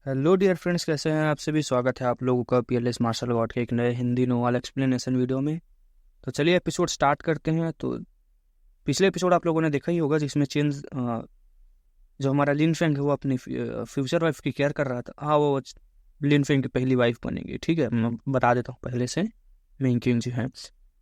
Hello dear friends, कैसे हैं आप सभी। स्वागत है आप लोगों का पीएलएस मार्शल आर्ट के एक नए हिंदी नोवेल एक्सप्लेनेशन वीडियो में। तो चलिए एपिसोड स्टार्ट करते हैं। तो पिछले एपिसोड आप लोगों ने देखा ही होगा जिसमें चेंज जो हमारा लिन फेंग है वो अपनी फ्यूचर वाइफ की केयर कर रहा था। हाँ, वो लिन फेंग की पहली वाइफ बनेगी। ठीक है, मैं बता देता हूँ पहले से। मेन किंग जी हैं।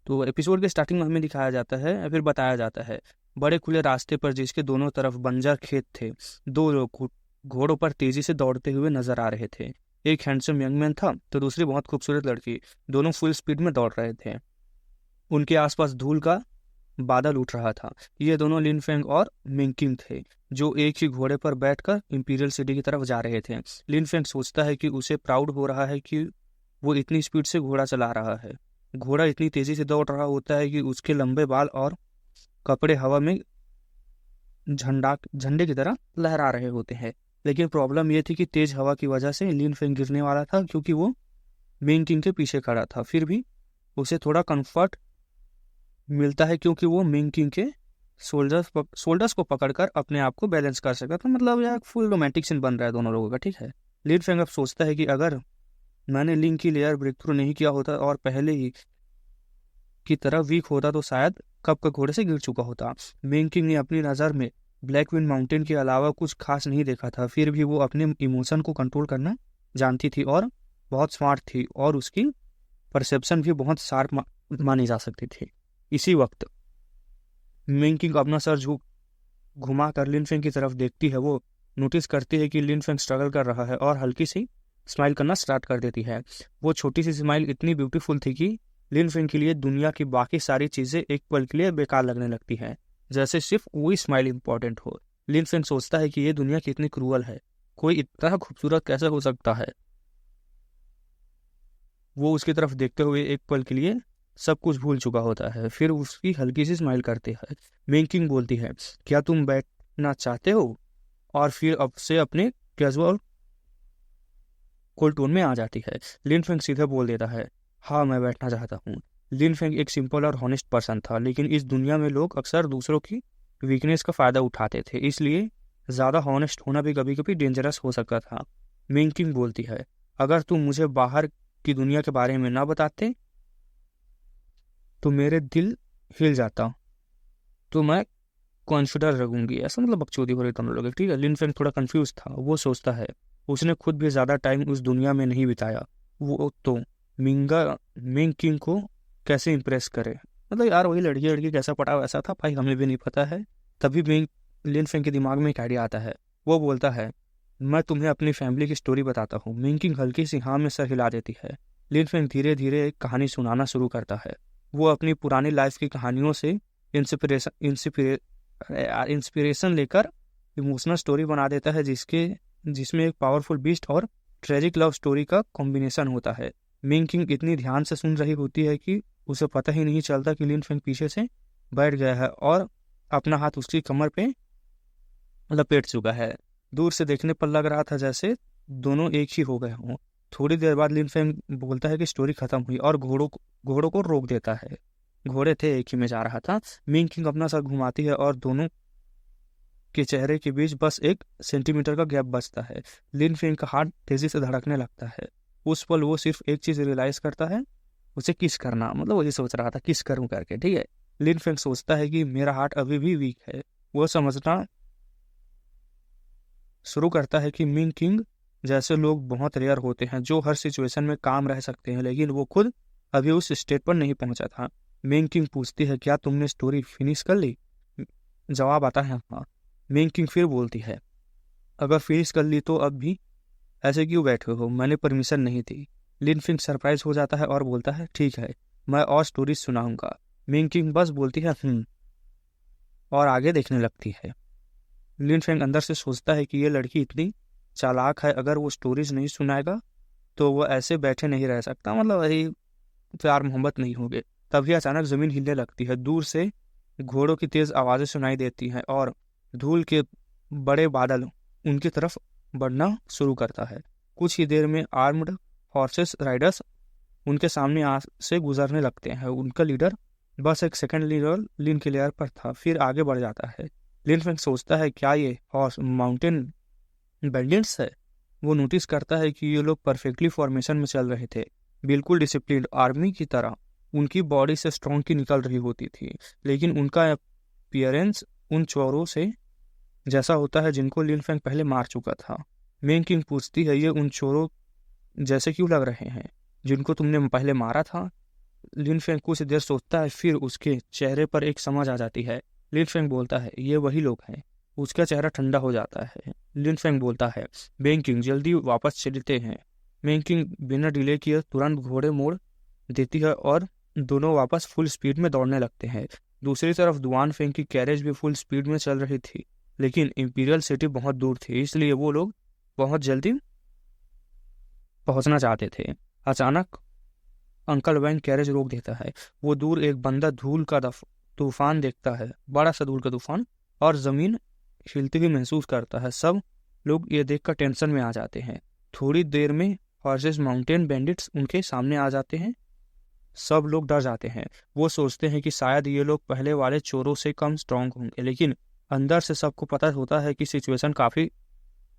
तो एपिसोड के स्टार्टिंग में हमें दिखाया जाता है या फिर बताया जाता है, बड़े खुले रास्ते पर जिसके दोनों तरफ बंजर खेत थे, दो लोग घोड़ों पर तेजी से दौड़ते हुए नजर आ रहे थे। एक हैंडसम यंग मैन था तो दूसरी बहुत खूबसूरत लड़की। दोनों फुल स्पीड में दौड़ रहे थे। उनके आसपास धूल का बादल उठ रहा था। ये दोनों लिन फेंग और मिंकिंग थे, जो एक ही घोड़े पर बैठकर इंपीरियल सिटी की तरफ जा रहे थे। लिन फेंग सोचता है कि उसे प्राउड हो रहा है कि वो इतनी स्पीड से घोड़ा चला रहा है। घोड़ा इतनी तेजी से दौड़ रहा होता है कि उसके लंबे बाल और कपड़े हवा में झंडे की तरह लहरा रहे होते हैं। लेकिन प्रॉब्लम यह थी कि तेज हवा की वजह से लिन फेंग गिरने वाला था, क्योंकि वो मेन किंग के पीछे खड़ा था। फिर भी उसे थोड़ा कंफर्ट मिलता है क्योंकि वो मेन किंग के शोल्डर्स को पकड़कर अपने आप को बैलेंस कर सकता था। मतलब यह फुल रोमांटिक सीन बन रहा है दोनों लोगों का। ठीक है, लिन फेंग अब सोचता है कि अगर मैंने लिंक की लेयर ब्रेक थ्रू नहीं किया होता और पहले ही की तरह वीक होता तो शायद कब का घोड़े से गिर चुका होता। मेन किंग ने अपनी नज़र में ब्लैक विंड माउंटेन के अलावा कुछ खास नहीं देखा था। फिर भी वो अपने इमोशन को कंट्रोल करना जानती थी और बहुत स्मार्ट थी, और उसकी परसेप्शन भी बहुत शार्प मानी जा सकती थी। इसी वक्त मेन किंग अपना सर घुमा कर लिन फेंग की तरफ देखती है। वो नोटिस करती है कि लिन फेंग स्ट्रगल कर रहा है और हल्की सी स्माइल करना स्टार्ट कर देती है। वो छोटी सी स्माइल इतनी ब्यूटीफुल थी कि लिन फेंग के लिए दुनिया की बाकी सारी चीजें एक पल के लिए बेकार लगने लगती हैं, जैसे सिर्फ वही स्माइल इंपॉर्टेंट हो। लिन फेंग सोचता है कि ये दुनिया कितनी क्रूअल है, कोई इतना खूबसूरत कैसे हो सकता है। वो उसकी तरफ देखते हुए एक पल के लिए सब कुछ भूल चुका होता है, फिर उसकी हल्की सी स्माइल करती है। मेन किंग बोलती है, क्या तुम बैठना चाहते हो? और फिर अब से अपने कैजुअल कोल टोन में आ जाती है। लिन फेंग सीधे बोल देता है, हाँ मैं बैठना चाहता हूँ। लिन फेंग एक सिंपल और हॉनेस्ट पर्सन था, लेकिन इस दुनिया में लोग अक्सर दूसरों की वीकनेस का फायदा उठाते थे, इसलिए ज्यादा हॉनेस्ट होना भी कभी कभी डेंजरस हो सकता था। मेन किंग बोलती है, अगर तुम मुझे बाहर की दुनिया के बारे में ना बताते तो मेरे दिल हिल जाता, तो मैं कॉन्फिडर रखूंगी। ऐसा मतलब बकचोदी हो रही दोनों लोग। ठीक है, लिन फेंग थोड़ा कंफ्यूज था। वो सोचता है उसने खुद भी ज्यादा टाइम उस दुनिया में नहीं बिताया, वो तो मिंग किंग को कैसे इम्प्रेस करे। मतलब यार वही लड़की लड़की कैसा पटा वैसा था भाई, हमें भी नहीं पता है। तभी लिन फेंग के दिमाग में एक आइडिया आता है। वो बोलता है, मैं तुम्हें अपनी फैमिली की स्टोरी बताता हूँ। मिंग किंग हल्की सी हाँ में सर हिला देती है। लिन फेंग धीरे धीरे एक कहानी सुनाना शुरू करता है। वो अपनी पुरानी लाइफ की कहानियों से इंस्पिरेशन इंस्पिरेशन लेकर इमोशनल स्टोरी बना देता है, जिसमें एक पावरफुल बीस्ट और ट्रेजिक लव स्टोरी का कॉम्बिनेशन होता है। मिंग किंग इतनी ध्यान से सुन रही होती है कि उसे पता ही नहीं चलता कि लिन फेंग पीछे से बैठ गया है और अपना हाथ उसकी कमर पे लपेट चुका है। दूर से देखने पर लग रहा था जैसे दोनों एक ही हो गए हों। थोड़ी देर बाद लिन फेंग बोलता है कि स्टोरी खत्म हुई और घोड़ों को रोक देता है। घोड़े थे एक ही में जा रहा था। मिंग किंग अपना सर घुमाती है और दोनों के चेहरे के बीच बस 1 सेंटीमीटर का गैप बचता है। लिन फेंग का हार्ट तेजी से धड़कने लगता है। उस पल वो सिर्फ एक चीज रियलाइज करता है, उसे किस करना। मतलब वही सोच रहा था किस करूं करके। ठीक है, लिन फेंग सोचता है कि मेरा हार्ट अभी भी वीक है। वो समझना शुरू करता है कि मिंग किंग जैसे लोग बहुत रेयर होते हैं जो हर सिचुएशन में काम रह सकते हैं, लेकिन वो खुद अभी उस स्टेट पर नहीं पहुंचा था। मिंग किंग पूछती है, क्या तुमने स्टोरी फिनिश कर ली? जवाब आता है हाँ। मिंग किंग फिर बोलती है, अगर फिनिश कर ली तो अब भी ऐसे क्यों बैठे हो? मैंने परमिशन नहीं दी। लिन फिंग सरप्राइज हो जाता है और बोलता है, ठीक है मैं और स्टोरीज सुनाऊंगा। मिंग किंग बस बोलती है और आगे देखने लगती है। लिन फेंग अंदर से सोचता है कि ये लड़की इतनी चालाक है, अगर वो स्टोरीज नहीं सुनाएगा तो वो ऐसे बैठे नहीं रह सकता। मतलब वही प्यार मोहब्बत नहीं होगे। तभी अचानक जमीन हिलने लगती है। दूर से घोड़ों की तेज आवाजें सुनाई देती हैं और धूल के बड़े बादल उनकी तरफ बढ़ना शुरू करता है। कुछ ही देर में आर्म्ड हॉर्सेस राइडर्स उनके सामने से गुजरने लगते हैं। उनका लीडर बस एक सेकंड लीडर लिन के लेयर पर था, फिर आगे बढ़ जाता है। लिन फेंग सोचता है, क्या ये हॉर्स माउंटेन बैंडिट्स है? वो नोटिस करता है कि ये लोग परफेक्टली फॉर्मेशन में चल रहे थे, बिल्कुल डिसिप्लिन आर्मी की तरह। उनकी बॉडी से स्ट्रॉन्ग की निकल रही होती थी, लेकिन उनका अपीयरेंस उन चोरों से जैसा होता है जिनको लिन फेंग पहले मार चुका था। मेंग किंग पूछती है, ये उन चोरों जैसे क्यों लग रहे हैं जिनको तुमने पहले मारा था? लिन फेंग कुछ देर सोचता है, फिर उसके चेहरे पर एक समझ आ जाती है। लिन फेंग बोलता है, ये वही लोग हैं। उसका चेहरा ठंडा हो जाता है। लिन फेंग बोलता है, मेंग किंग जल्दी वापस चलते हैं। मेंग किंग बिना डिले किए तुरंत घोड़े मोड़ देती है और दोनों वापस फुल स्पीड में दौड़ने लगते हैं। दूसरी तरफ दुआन फेंग की कैरेज भी फुल स्पीड में चल रही थी, लेकिन इंपीरियल सिटी बहुत दूर थी, इसलिए वो लोग बहुत जल्दी पहुंचना चाहते थे। अचानक अंकल वैंग कैरेज रोक देता है। वो दूर एक बंदा धूल का तूफान देखता है, बड़ा सा धूल का तूफान, और जमीन हिलती हुई महसूस करता है। सब लोग ये देखकर टेंशन में आ जाते हैं। थोड़ी देर में हॉर्सेस माउंटेन बैंडिट्स उनके सामने आ जाते हैं। सब लोग डर जाते हैं। वो सोचते हैं कि शायद ये लोग पहले वाले चोरों से कम स्ट्रांग होंगे, लेकिन अंदर से सबको पता होता है कि सिचुएशन काफी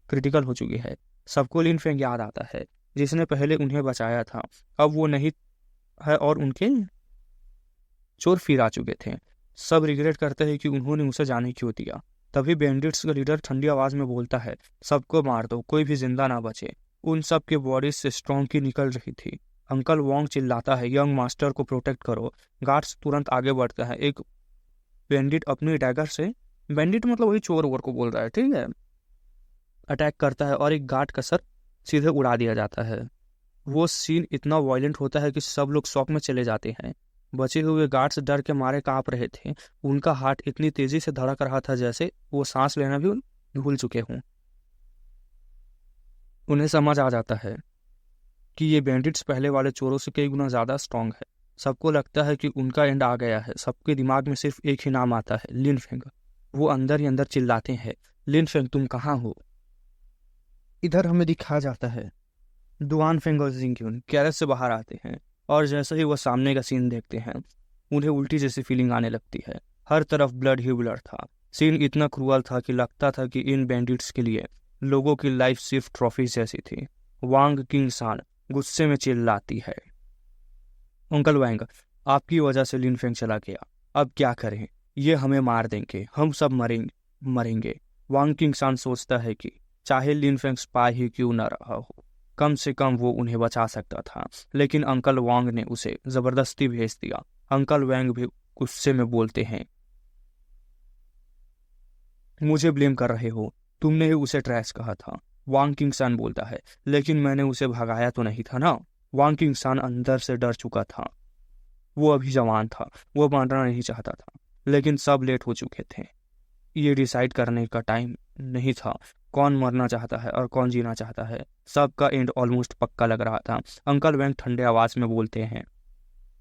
क्रिटिकल हो चुकी है। सबको लिन फेंग याद आता है, जिसने पहले उन्हें बचाया था। अब वो नहीं है और उनके चोर फिर आ चुके थे। सब रिग्रेट करते हैं कि उन्होंने उसे जाने क्यों दिया। तभी बैंडिट्स का लीडर ठंडी आवाज में बोलता है, सबको मार दो, कोई भी जिंदा ना बचे। उन सब के बॉडी से स्ट्रॉन्ग की निकल रही थी। अंकल वोंग चिल्लाता है, यंग मास्टर को प्रोटेक्ट करो। गार्ड्स तुरंत आगे बढ़ता है। एक बैंडिट अपनी डैगर से, बैंडिट मतलब वही चोर वोर को बोल रहा है, ठीक है, अटैक करता है और एक गार्ड का सर सीधे उड़ा दिया जाता है। वो सीन इतना वायलेंट होता है कि सब लोग शॉक में चले जाते हैं। बचे हुए गार्ड्स डर के मारे कांप रहे थे। उनका हार्ट इतनी तेजी से धड़क रहा था जैसे वो सांस लेना भी भूल चुके हों। उन्हें समझ आ जाता है कि ये बैंडिट्स पहले वाले चोरों से कई गुना ज्यादा स्ट्रांग है। सबको लगता है कि उनका एंड आ गया है। सबके दिमाग में सिर्फ एक ही नाम आता है, लिन फेंग। वो अंदर ही अंदर चिल्लाते हैं, लिन फेंग तुम कहाँ हो? इधर हमें दिखा जाता है दुआन फेंग और जिंगक्यून कैरेज से बाहर आते हैं, और जैसे ही वो सामने का सीन देखते हैं उन्हें उल्टी जैसी फीलिंग आने लगती है। हर तरफ ब्लड ही ब्लड था। सीन इतना क्रूअल था कि लगता था कि इन बैंडिट्स के लिए लोगों की लाइफ सिर्फ ट्रॉफी जैसी थी। वांग किंग सान गुस्से में चिल्लाती है, अंकल वांग, आपकी वजह से लिन फेंग चला गया। अब क्या करें? ये हमें मार देंगे, हम सब मरेंगे। वांग किंग सान सोचता है कि चाहे लिन फेंग स्पाई ही क्यों न रहा हो, कम से कम वो उन्हें बचा सकता था। लेकिन अंकल वांग ने उसे जबरदस्ती भेज दिया। अंकल वांग भी गुस्से में बोलते हैं, मुझे ब्लेम कर रहे हो, तुमने ही उसे ट्रैश कहा था। वांग किंग सान बोलता है, लेकिन मैंने उसे भगाया तो नहीं था ना। वांग किंग सान अंदर से डर चुका था। वो अभी जवान था, वो मारना नहीं चाहता था, लेकिन सब लेट हो चुके थे। ये डिसाइड करने का टाइम नहीं था कौन मरना चाहता है और कौन जीना चाहता है। सबका एंड ऑलमोस्ट पक्का लग रहा था। अंकल वैंग ठंडे आवाज में बोलते हैं,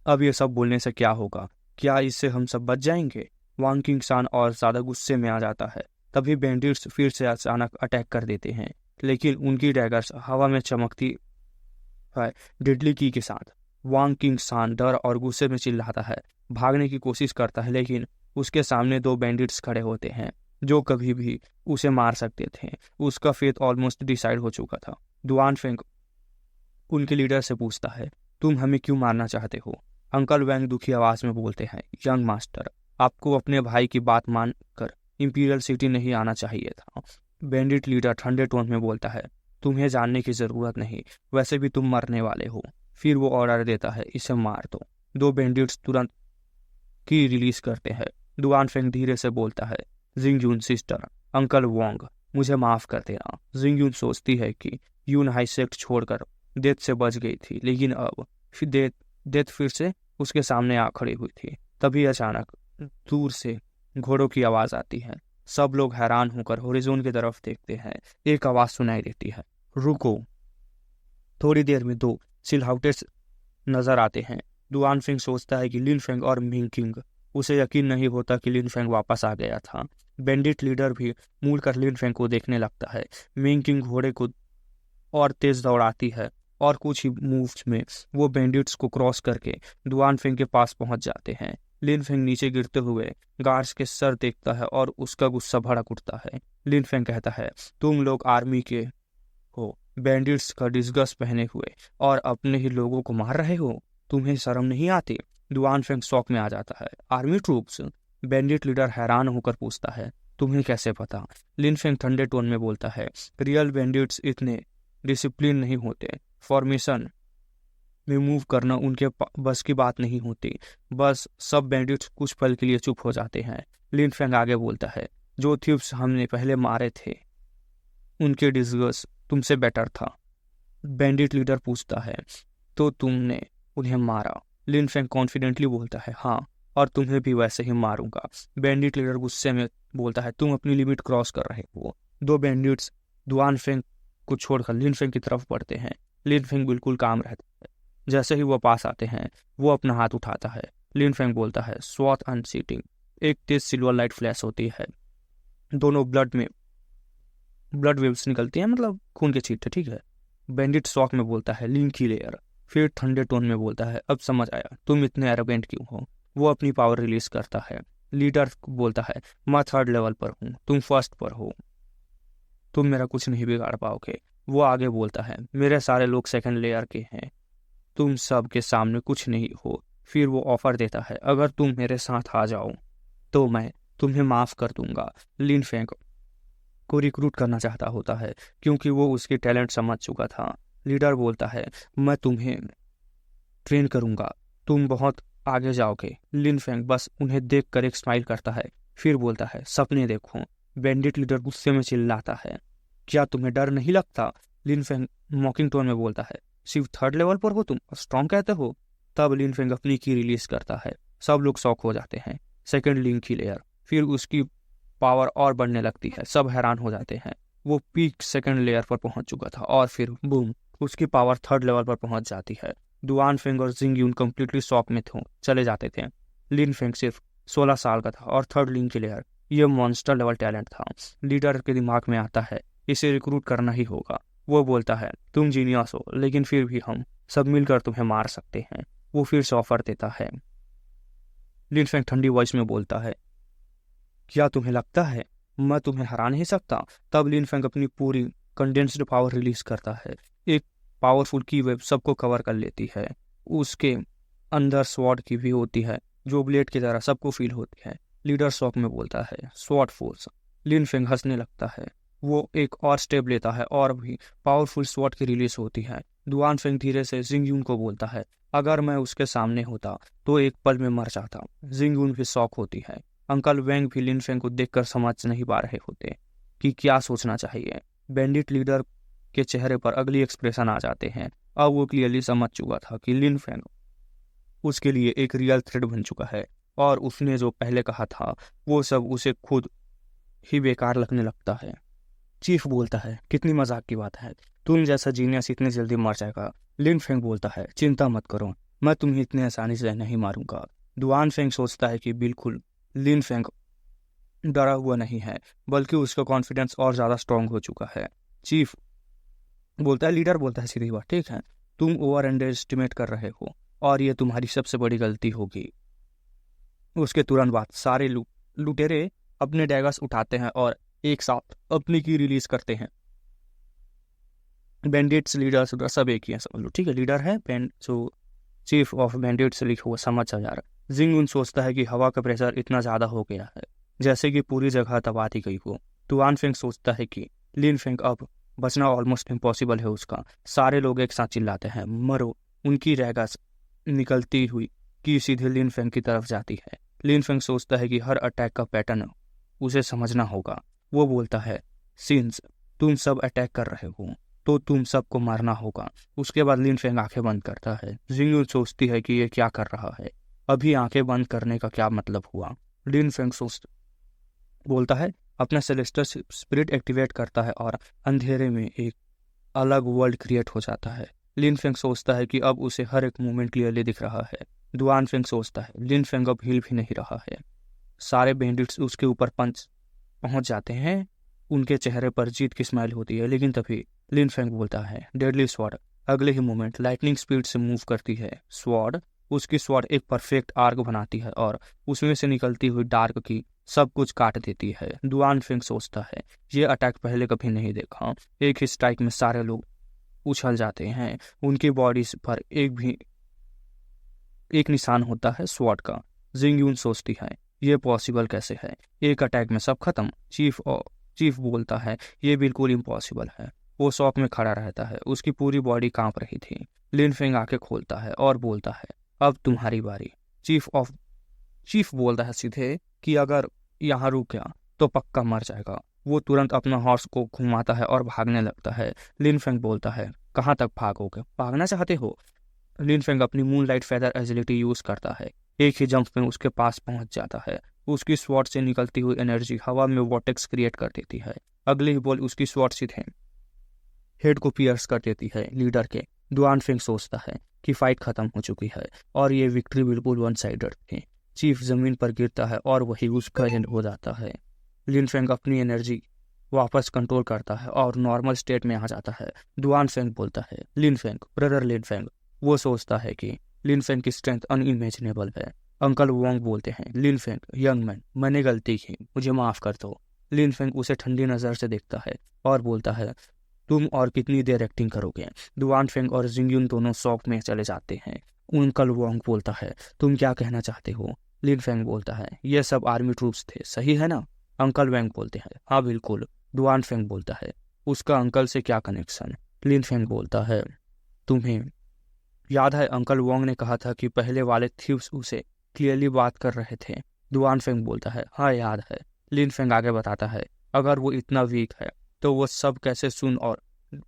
अब ये सब बोलने से क्या होगा? क्या इससे हम सब बच जाएंगे? वांग किंग सान और ज्यादा गुस्से में आ जाता है। तभी बैंडिट्स फिर से अचानक अटैक कर देते हैं, लेकिन उनकी डैगर्स हवा में चमकती है डेडली की के साथ। वांग किंग सान डर और गुस्से में चिल्लाता है, भागने की कोशिश करता है, लेकिन उसके सामने दो बैंडिट्स खड़े होते हैं जो कभी भी उसे मार सकते थे। उसका फेथ ऑलमोस्ट डिसाइड हो चुका था। दुआन फेंग उनके लीडर से पूछता है, तुम हमें क्यों मारना चाहते हो? अंकल वैंग दुखी आवाज में बोलते हैं, यंग मास्टर, आपको अपने भाई की बात मानकर इंपीरियल सिटी नहीं आना चाहिए था। बैंडिट लीडर ठंडे टोन में बोलता है, तुम्हें जानने की जरूरत नहीं, वैसे भी तुम मरने वाले हो। फिर वो ऑर्डर देता है, इसे मार दो। दो बैंडिट्स तुरंत की रिलीज करते हैं। दुआन फेंग धीरे से बोलता है, जिंगयून सिस्टर, अंकल वोंग, मुझे माफ कर देना। जिंगयून सोचती है कि यून हाई सेक्ट छोड़कर डेथ से बच गई थी, लेकिन अब फिर डेथ फिर से उसके सामने आ खड़ी हुई थी। तभी अचानक दूर से घोड़ों की आवाज आती है। सब लोग हैरान होकर होरिजोन की तरफ देखते हैं। एक आवाज सुनाई देती है, रुको। थोड़ी देर में दो सिलहाउटेस नजर आते हैं। दुआन फेंग सोचता है कि लिन फेंग और मिंग किंग। उसे यकीन नहीं होता कि लिन फेंग वापस आ गया था। बैंडिट लीडर भी मुड़कर लिन फेंग को देखने लगता है। मिंग किंग घोड़े को और तेज दौड़ाती है, और कुछ ही मूव्स में वो बैंडिट्स को क्रॉस करके दुआन फेंग के पास पहुंच जाते हैं। लिन फेंग नीचे गिरते हुए गार्ड्स के सर देखता है और उसका गुस्सा भड़क उठता है। लिन फेंग कहता है, तुम लोग आर्मी के हो, बैंडिट्स का डिस्गस पहने हुए और अपने ही लोगों को मार रहे हो, तुम्हें शर्म नहीं आती? दुआन फेंग शॉक में आ जाता है। Army troops? बैंडिट लीडर हैरान होकर पूछता है, तुम्हें कैसे पता? लिन फेंग ठंडे टोन में बोलता है, रियल बैंडिट्स इतने डिसिप्लिन नहीं होते, फॉर्मेशन में मूव करना उनके बस की बात नहीं होती। बस सब बैंडिट्स कुछ पल के लिए चुप हो जाते हैं। लिन फेंग आगे बोलता है, जो थीव्स हमने पहले मारे थे उनके डिस्गस तुमसे बेटर था। बैंडिट लीडर पूछता है, तो तुमने उन्हें मारा? लिन फेंग कॉन्फिडेंटली बोलता है, हाँ, और तुम्हें भी वैसे ही मारूंगा। बैंडिट लीडर गुस्से में बोलता है, तुम अपनी लिमिट क्रॉस कर रहे हो। दो बैंडिट्स दुआन फेंग को छोड़कर लिन फेंग की तरफ बढ़ते हैं। लिन फेंग बिल्कुल काम रहता है। जैसे ही वो पास आते हैं वो अपना हाथ उठाता है। लिन फेंग बोलता है, स्वॉट अनसीटिंग। एक तेज सिल्वर लाइट फ्लैश होती है, दोनों ब्लड वेव्स निकलती हैं, मतलब खून के छींटे, ठीक है। बैंडिट शॉक में बोलता है, लिंक की लेयर। फिर ठंडे टोन में बोलता है, अब समझ आया तुम इतने एरोगेंट क्यों हो। वो अपनी पावर रिलीज करता है। लीडर बोलता है, मैं 3rd लेवल पर हूँ, तुम 1st पर हो, तुम मेरा कुछ नहीं बिगाड़ पाओगे। वो आगे बोलता है, मेरे सारे लोग 2nd लेयर के हैं, तुम सब के सामने कुछ नहीं हो। फिर वो ऑफर देता है, अगर तुम मेरे साथ आ जाओ तो मैं तुम्हें माफ कर दूंगा। लिन फेंग को रिक्रूट करना चाहता होता है क्योंकि वो उसकी टैलेंट समझ चुका था। लीडर बोलता है, मैं तुम्हें ट्रेन करूंगा, तुम बहुत आगे जाओगे। लिन फेंग बस उन्हें देखकर एक स्माइल करता है, फिर बोलता है, सपने देखो। बैंडिट लीडर गुस्से में चिल्लाता है, क्या तुम्हें डर नहीं लगता? लिन फेंग मॉकिंग टोन में बोलता है, सिर्फ 3rd लेवल पर हो तुम, स्ट्रॉन्ग कहते हो? तब लिन फेंग अपनी की रिलीज करता है। सब लोग शॉक हो जाते हैं। 2nd लिंक की लेयर, फिर उसकी पावर और बढ़ने लगती है। सब हैरान हो जाते हैं। वो पीक 2nd लेयर पर पहुंच चुका था और फिर बूम, उसकी पावर 3rd लेवल पर पहुंच जाती है। दुआन फेंग और जिंग यून कंप्लीटली शॉक में चले जाते थे। लिन फेंग सिर्फ 16 साल का था और 3rd लिंक की लेयर, ये मॉन्स्टर लेवल टैलेंट था। लीडर के दिमाग में आता है, इसे रिक्रूट करना ही होगा। वो बोलता है, तुम जीनियस हो, लेकिन फिर भी हम सब मिलकर तुम्हें मार सकते हैं। वो फिर से ऑफर देता है। लिन फेंग ठंडी वॉइस में बोलता है, क्या तुम्हें लगता है मैं तुम्हें हरा नहीं सकता? तब लिन फेंग अपनी पूरी कंडेंस्ड पावर रिलीज करता है। एक पावरफुल की वेब सबको कवर कर लेती है। उसके अंदर स्वॉर्ड की भी होती है जो ब्लेड की तरह सबको फील होती है। लीडर शॉक में बोलता है, स्वॉर्ड फोर्स। लिन फेंग हंसने लगता है। वो एक और स्टेप लेता है और भी पावरफुल स्वॉर्ड की रिलीज होती है। दुआन फेंग धीरे से जिंग यून को बोलता है, अगर मैं उसके सामने होता तो एक पल में मर जाता। जिंग यून भी शॉक होती है। अंकल वेंग भी लिन फेंग को देखकर समझ नहीं पा रहे होते कि क्या सोचना चाहिए। बैंडिट लीडर के चेहरे पर अगली एक्सप्रेशन आ जाते हैं। अब वो क्लियरली समझ चुका था कि लिन फेंग उसके लिए एक रियल थ्रेट बन चुका है और उसने जो पहले कहा था वो सब उसे खुद ही बेकार लगने लगता है। चीफ बोलता है, कितनी मजाक की बात है, तुम जैसा जीनियस इतनी जल्दी मर जाएगा। लिन फेंग बोलता है, चिंता मत करो, मैं तुम्हें इतनी आसानी से नहीं मारूंगा। दुआन फेंग सोचता है कि बिल्कुल लिन फेंग डरा हुआ नहीं है, बल्कि उसका कॉन्फिडेंस और ज़्यादा स्ट्रांग हो चुका है। चीफ बोलता है, लीडर बोलता है, सीधी बात, ठीक है, तुम ओवर अंडर एस्टिमेट कर रहे हो और ये तुम्हारी सबसे बड़ी गलती होगी। उसके तुरंत बाद सारे लुटेरे अपने डैगर्स उठाते हैं और एक साथ अपनी की रिलीज करते हैं। बैंडिट्स लीडर्स सब एक ही है, समझ लो, ठीक है। लीडर है जो चीफ ऑफ बैंडिट्स लिखा हुआ, समझ आ जा रहा। जिंग उन सोचता है कि हवा का प्रेशर इतना ज़्यादा हो गया है जैसे कि पूरी जगह तबाह दी गई हो। तुआन फेंग सोचता है कि लिन फेंग अब बचना ऑलमोस्ट इम्पॉसिबल है उसका। सारे लोग एक साथ चिल्लाते हैं, मरो। उनकी रैगस निकलती हुई कि सीधे लिन फेंग की तरफ जाती है। लिन फेंग सोचता है कि हर अटैक का पैटर्न उसे समझना होगा। वो बोलता है, सिंस तुम सब अटैक कर रहे हो तो तुम सबको मारना होगा। उसके बाद लिन फेंग आंखें बंद करता है। जिंग सोचती है कि ये क्या कर रहा है, अभी आंखें बंद करने का क्या मतलब हुआ। लिन फेंग बोलता है, अपना सेलेस्टर स्पिरिट एक्टिवेट करता है और अंधेरे में एक अलग वर्ल्ड क्रिएट हो जाता है। लिन फेंग सोचता है कि अब उसे हर एक मूवमेंट क्लियरली दिख रहा है। दुआन फेंग सोचता है, लिन फेंग अब हिल भी नहीं रहा है। सारे बैंडिट्स उसके ऊपर पहुंच जाते हैं। उनके चेहरे पर जीत की स्माइल होती है, लेकिन तभी लिन फेंग बोलता है, डेडली स्वॉर्ड। अगले ही मोमेंट लाइटनिंग स्पीड से मूव करती है स्वॉर्ड। उसकी स्वॉर्ड एक परफेक्ट आर्क बनाती है और उसमें से निकलती हुई डार्क की सब कुछ काट देती है। दुआन फेंग सोचता है, ये अटैक पहले कभी नहीं देखा। एक ही स्ट्राइक में सारे लोग उछल जाते हैं। उनकी बॉडीज पर एक निशान होता है स्वॉर्ड का। जिंगयून सोचती है ये पॉसिबल कैसे है, एक अटैक में सब खत्म। चीफ बोलता है ये बिल्कुल इम्पॉसिबल है। वो शॉक में खड़ा रहता है, उसकी पूरी बॉडी कांप रही थी। लिन फेंग आंखें खोलता है और बोलता है अब तुम्हारी बारी। चीफ बोलता है सीधे कि अगर यहाँ रुक गया तो पक्का मर जाएगा। वो तुरंत अपना हॉर्स को घुमाता है और भागने लगता है। लिन फेंग बोलता है कहाँ तक भागोगे, भागना चाहते हो? लिन फेंग अपनी मूनलाइट फेदर एजिलिटी यूज करता है, एक ही जंप में उसके पास पहुंच जाता है। उसकी स्वॉर्ड से निकलती हुई एनर्जी हवा में वॉर्टेक्स क्रिएट कर देती है। अगले ही बॉल उसकी स्वॉर्ड सीधे हेड को पियर्स कर देती है लीडर के। दुआन फेंग सोचता है कि फाइट खत्म हो चुकी है और ये विक्ट्री बिल्कुल वन साइडेड थी। चीफ जमीन पर गिरता है और वही उसका एंड हो जाता है। लिन फेंग अपनी एनर्जी वापस कंट्रोल करता है और नॉर्मल स्टेट में आ जाता है। दुआन फेंग बोलता है लिन फेंग, ब्रदर लिन फेंग। वो सोचता है कि लिन फेंग की स्ट्रेंथ अनइमेजिनेबल है। अंकल वोंग बोलते हैं लिन फेंग यंग मैन, मैंने गलती की, मुझे माफ कर दो। लिन फेंग उसे ठंडी नजर से देखता है और बोलता है तुम और कितनी देर एक्टिंग करोगे? दुआन फेंग और जिंगयून दोनों शॉक में चले जाते हैं। अंकल वोंग बोलता है तुम क्या कहना चाहते हो? लिन फेंग बोलता है ये सब आर्मी ट्रूप्स थे, सही है ना? अंकल वैंग बोलते हैं हाँ बिल्कुल। दुआन फेंग बोलता है उसका अंकल से क्या कनेक्शन? लिन फेंग बोलता है तुम्हें याद है अंकल वोंग ने कहा था कि पहले वाले थीव्स उसे क्लियरली बात कर रहे थे? दुआन फेंग बोलता है हाँ याद है। लिन फेंग आगे बताता है अगर वो इतना वीक है तो वो सब कैसे सुन और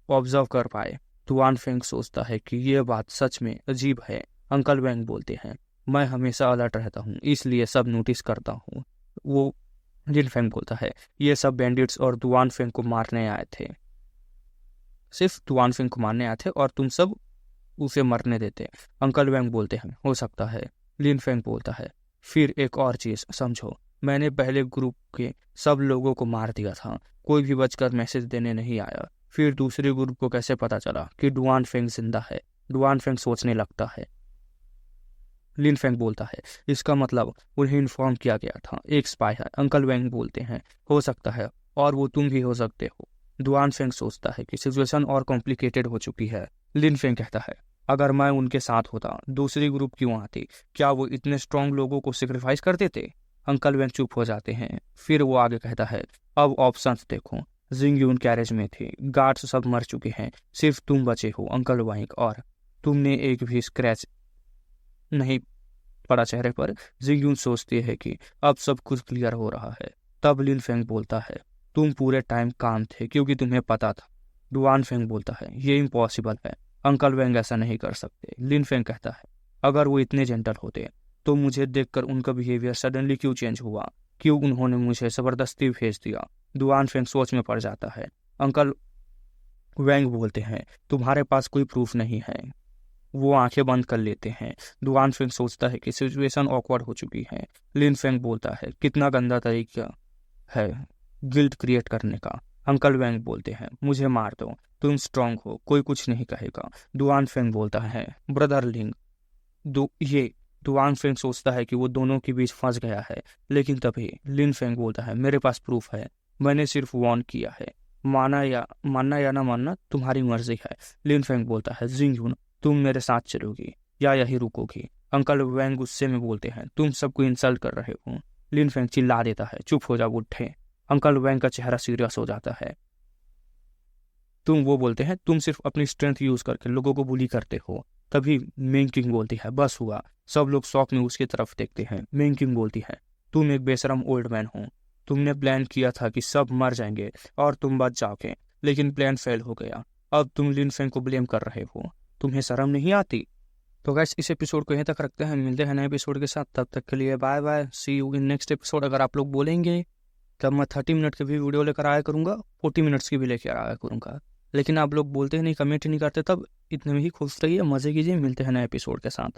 ऑब्जर्व कर पाए? दुआन फेंग सोचता है कि ये बात सच में अजीब है। अंकल वैंग बोलते हैं मैं हमेशा अलर्ट रहता हूँ इसलिए सब नोटिस करता हूँ। वो लिन फेंग बोलता है ये सब बैंडिट्स और दुआन फेंग को मारने आए थे, सिर्फ दुआन फेंग को मारने आए थे और तुम सब उसे मरने देते। अंकल वैंग बोलते हैं हो सकता है। लिन फेंग बोलता है फिर एक और चीज समझो, मैंने पहले ग्रुप के सब लोगों को मार दिया था, कोई भी बचकर मैसेज देने नहीं आया। फिर दूसरे ग्रुप को कैसे पता चला कि दुआन फेंग जिंदा है? दुआन फेंग सोचने लगता है। लिन फेंग बोलता है इसका मतलब उन्हें इन्फॉर्म किया गया था, एक स्पाई है। अंकल वैंग बोलते हैं हो सकता है और वो तुम भी हो सकते हो। दुआन फेंग सोचता है कि सिचुएशन और कॉम्प्लिकेटेड हो चुकी है। लिन फेंग कहता है अगर मैं उनके साथ होता दूसरी ग्रुप क्यों आती, क्या वो इतने स्ट्रांग लोगों को सेक्रीफाइस कर देते? अंकल वैंग चुप हो जाते हैं। फिर वो आगे कहता है अब ऑप्शंस देखो, जिंगयून कैरेज में थे, गार्ड्स सब मर चुके हैं, सिर्फ तुम बचे हो अंकल वैंग, और तुमने एक भी स्क्रैच नहीं पड़ा चेहरे पर। जिंगयून सोचती है कि अब सब कुछ क्लियर हो रहा है। तब लिन फेंग बोलता है तुम पूरे टाइम काम थे क्योंकि तुम्हें पता था। दुआन फेंग बोलता है ये इम्पॉसिबल है, अंकल वैंग ऐसा नहीं कर सकते। लिन फेंग कहता है अगर वो इतने जेंटल होते तो मुझे देखकर उनका बिहेवियर सडनली क्यों चेंज हुआ, क्यों उन्होंने मुझे जबरदस्ती भेज दिया? दुआन फेंग सोच में पड़ जाता है। अंकल वैंग बोलते हैं तुम्हारे पास कोई प्रूफ नहीं है। वो आंखें बंद कर लेते हैं। दुआन फेंग सोचता है कि सिचुएशन ऑकवर्ड हो चुकी है। लिन फेंग बोलता है कितना गंदा तरीका है गिल्ट क्रिएट करने का। अंकल वैंग बोलते हैं मुझे मार दो, तुम स्ट्रांग हो, कोई कुछ नहीं कहेगा। दुआन फेंग बोलता है ब्रदर लिंग दुआन फेंग सोचता है कि वो दोनों के बीच फंस गया है, लेकिन तभी लिन फेंग बोलता है मेरे पास प्रूफ है, मैंने सिर्फ वॉर्न किया है, मानना या ना मानना तुम्हारी मर्जी है। लिन फेंग बोलता है जिंगयून तुम मेरे साथ चलोगी या यही रुकोगी? अंकल वैंग गुस्से में बोलते हैं तुम सबको इंसल्ट कर रहे हो। लिन फेंग चिल्ला देता है चुप हो जा बुड्ढे। अंकल वैंग का चेहरा सीरियस हो जाता है। वो बोलते हैं तुम सिर्फ अपनी स्ट्रेंथ यूज करके लोगों को बुली करते हो। तभी मेंग किंग बोलती है बस हुआ। सब लोग शॉक में उसकी तरफ देखते हैं। मेंग किंग बोलती है तुम एक बेशरम ओल्ड मैन हो, तुमने प्लान किया था कि सब मर जाएंगे और तुम बच जाओगे, लेकिन प्लान फेल हो गया। अब तुम लिन फेंग को ब्लेम कर रहे हो, तुम्हें शर्म नहीं आती? तो गाइस इस एपिसोड को यहीं तक रखते हैं, मिलते हैं नए एपिसोड के साथ, तब तक के लिए bye bye, see you in next episode. अगर आप लोग बोलेंगे तब मैं 30 मिनट की भी वीडियो लेकर आया करूँगा, 40 मिनट्स की भी लेकर आया करूँगा, लेकिन आप लोग बोलते हैं नहीं, कमेंट नहीं करते, तब इतने में ही खुश रहिए, मज़े कीजिए, मिलते हैं नए एपिसोड के साथ।